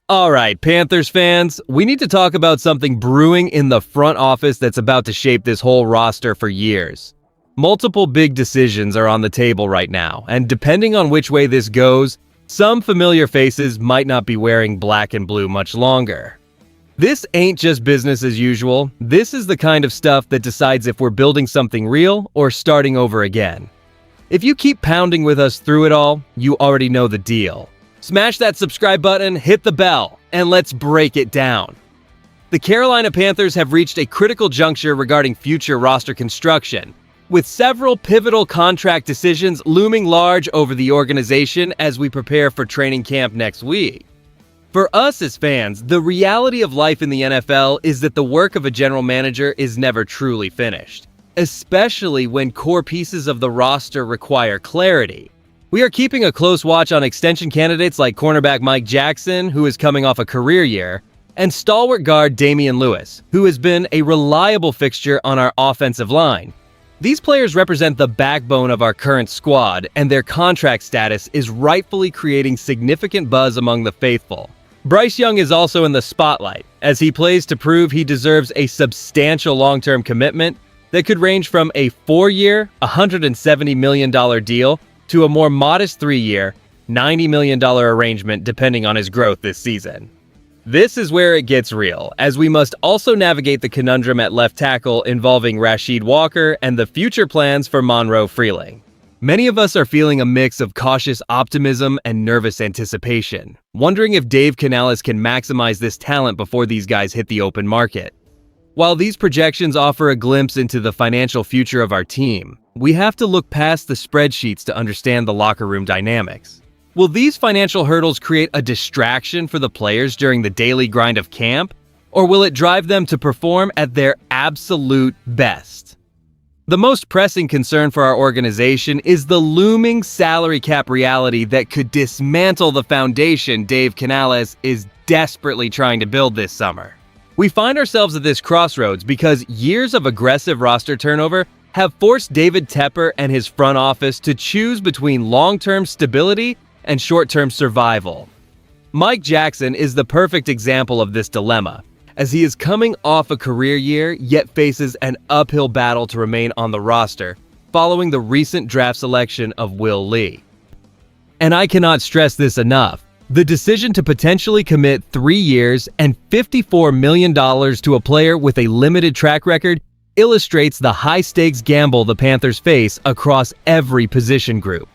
All right, Panthers fans, we need to talk about something brewing in the front office that's about to shape this whole roster for years. Multiple big decisions are on the table right now, and depending on which way this goes, some familiar faces might not be wearing black and blue much longer. This ain't just business as usual. This is the kind of stuff that decides if we're building something real or starting over again. If you keep pounding with us through it all, you already know the deal. Smash that subscribe button, hit the bell, and let's break it down. The Carolina Panthers have reached a critical juncture regarding future roster construction, with several pivotal contract decisions looming large over the organization as we prepare for training camp next week. For us as fans, the reality of life in the NFL is that the work of a general manager is never truly finished, especially when core pieces of the roster require clarity. We are keeping a close watch on extension candidates like cornerback Mike Jackson, who is coming off a career year, and stalwart guard Damian Lewis, who has been a reliable fixture on our offensive line. These players represent the backbone of our current squad, and their contract status is rightfully creating significant buzz among the faithful. Bryce Young is also in the spotlight, as he plays to prove he deserves a substantial long-term commitment that could range from a 4-year, $170 million deal to a more modest 3-year, $90 million arrangement depending on his growth this season. This is where it gets real, as we must also navigate the conundrum at left tackle involving Rasheed Walker and the future plans for Monroe Freeling. Many of us are feeling a mix of cautious optimism and nervous anticipation, wondering if Dave Canales can maximize this talent before these guys hit the open market. While these projections offer a glimpse into the financial future of our team, we have to look past the spreadsheets to understand the locker room dynamics. Will these financial hurdles create a distraction for the players during the daily grind of camp, or will it drive them to perform at their absolute best? The most pressing concern for our organization is the looming salary cap reality that could dismantle the foundation Dave Canales is desperately trying to build this summer. We find ourselves at this crossroads because years of aggressive roster turnover have forced David Tepper and his front office to choose between long-term stability and short-term survival. Mike Jackson is the perfect example of this dilemma, as he is coming off a career year yet faces an uphill battle to remain on the roster following the recent draft selection of Will Lee. And I cannot stress this enough. The decision to potentially commit 3 years and $54 million to a player with a limited track record illustrates the high-stakes gamble the Panthers face across every position group.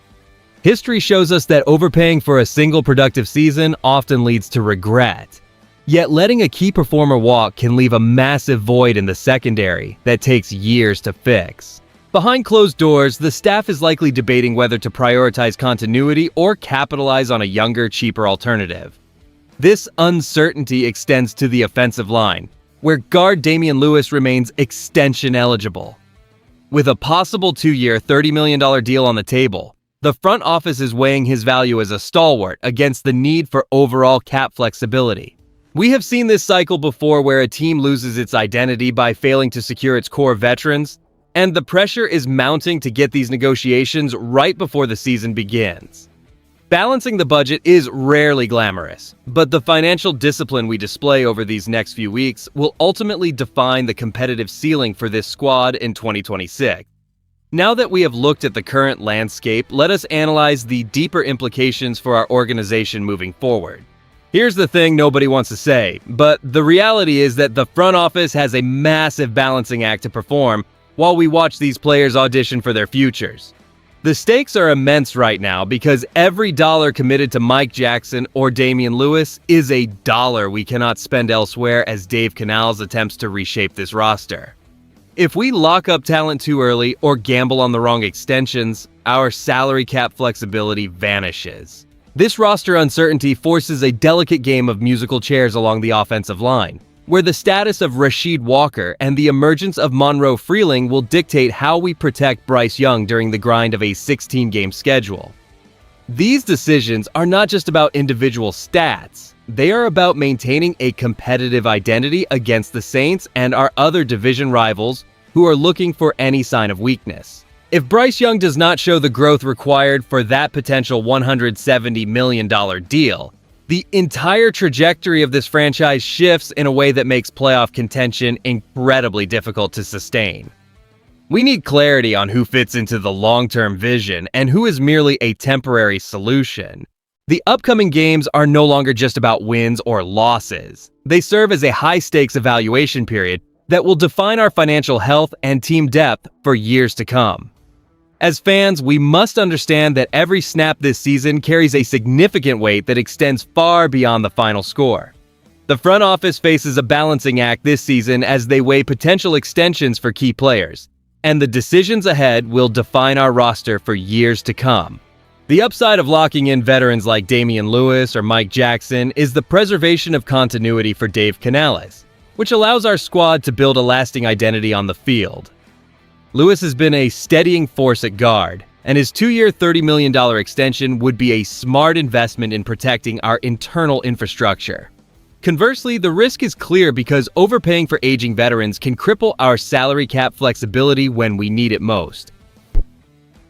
History shows us that overpaying for a single productive season often leads to regret. Yet letting a key performer walk can leave a massive void in the secondary that takes years to fix. Behind closed doors, the staff is likely debating whether to prioritize continuity or capitalize on a younger, cheaper alternative. This uncertainty extends to the offensive line, where guard Damian Lewis remains extension eligible. With a possible 2-year, $30 million deal on the table, the front office is weighing his value as a stalwart against the need for overall cap flexibility. We have seen this cycle before where a team loses its identity by failing to secure its core veterans, and the pressure is mounting to get these negotiations right before the season begins. Balancing the budget is rarely glamorous, but the financial discipline we display over these next few weeks will ultimately define the competitive ceiling for this squad in 2026. Now that we have looked at the current landscape, let us analyze the deeper implications for our organization moving forward. Here's the thing nobody wants to say, but the reality is that the front office has a massive balancing act to perform while we watch these players audition for their futures. The stakes are immense right now because every dollar committed to Mike Jackson or Damian Lewis is a dollar we cannot spend elsewhere as Dave Canales attempts to reshape this roster. If we lock up talent too early or gamble on the wrong extensions, our salary cap flexibility vanishes. This roster uncertainty forces a delicate game of musical chairs along the offensive line, where the status of Rasheed Walker and the emergence of Monroe Freeling will dictate how we protect Bryce Young during the grind of a 16-game schedule. These decisions are not just about individual stats. They are about maintaining a competitive identity against the Saints and our other division rivals who are looking for any sign of weakness. If Bryce Young does not show the growth required for that potential $170 million deal, the entire trajectory of this franchise shifts in a way that makes playoff contention incredibly difficult to sustain. We need clarity on who fits into the long-term vision and who is merely a temporary solution. The upcoming games are no longer just about wins or losses. They serve as a high-stakes evaluation period that will define our financial health and team depth for years to come. As fans, we must understand that every snap this season carries a significant weight that extends far beyond the final score. The front office faces a balancing act this season as they weigh potential extensions for key players, and the decisions ahead will define our roster for years to come. The upside of locking in veterans like Damian Lewis or Mike Jackson is the preservation of continuity for Dave Canales, which allows our squad to build a lasting identity on the field. Lewis has been a steadying force at guard, and his 2-year $30 million extension would be a smart investment in protecting our internal infrastructure. Conversely, the risk is clear because overpaying for aging veterans can cripple our salary cap flexibility when we need it most.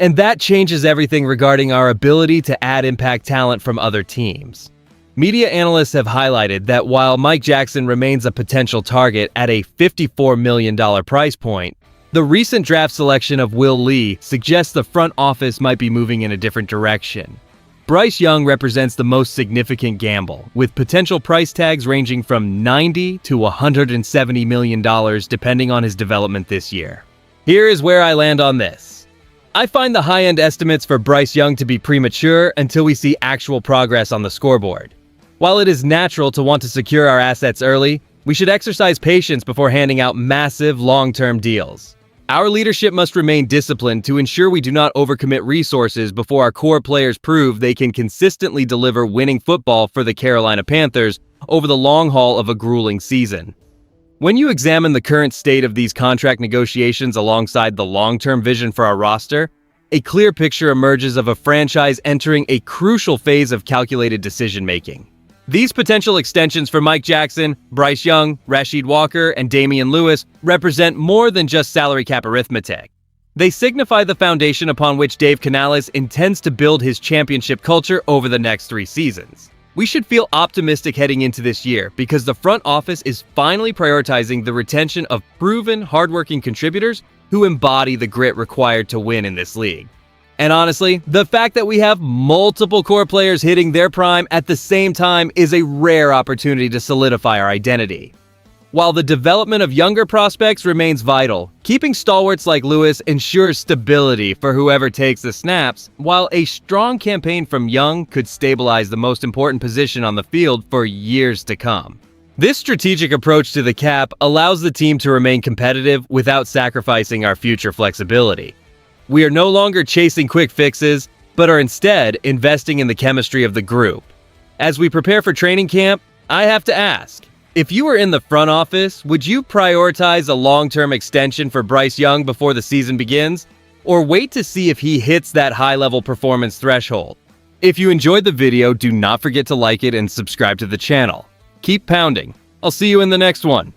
And that changes everything regarding our ability to add impact talent from other teams. Media analysts have highlighted that while Mike Jackson remains a potential target at a $54 million price point, the recent draft selection of Will Lee suggests the front office might be moving in a different direction. Bryce Young represents the most significant gamble, with potential price tags ranging from $90 to $170 million depending on his development this year. Here is where I land on this. I find the high-end estimates for Bryce Young to be premature until we see actual progress on the scoreboard. While it is natural to want to secure our assets early, we should exercise patience before handing out massive long-term deals. Our leadership must remain disciplined to ensure we do not overcommit resources before our core players prove they can consistently deliver winning football for the Carolina Panthers over the long haul of a grueling season. When you examine the current state of these contract negotiations alongside the long-term vision for our roster, a clear picture emerges of a franchise entering a crucial phase of calculated decision-making. These potential extensions for Mike Jackson, Bryce Young, Rasheed Walker, and Damian Lewis represent more than just salary cap arithmetic. They signify the foundation upon which Dave Canales intends to build his championship culture over the next 3 seasons. We should feel optimistic heading into this year because the front office is finally prioritizing the retention of proven, hardworking contributors who embody the grit required to win in this league. And honestly, the fact that we have multiple core players hitting their prime at the same time is a rare opportunity to solidify our identity. While the development of younger prospects remains vital, keeping stalwarts like Lewis ensures stability for whoever takes the snaps, while a strong campaign from Young could stabilize the most important position on the field for years to come. This strategic approach to the cap allows the team to remain competitive without sacrificing our future flexibility. We are no longer chasing quick fixes, but are instead investing in the chemistry of the group. As we prepare for training camp, I have to ask, if you were in the front office, would you prioritize a long-term extension for Bryce Young before the season begins? Or wait to see if he hits that high-level performance threshold? If you enjoyed the video, do not forget to like it and subscribe to the channel. Keep pounding. I'll see you in the next one.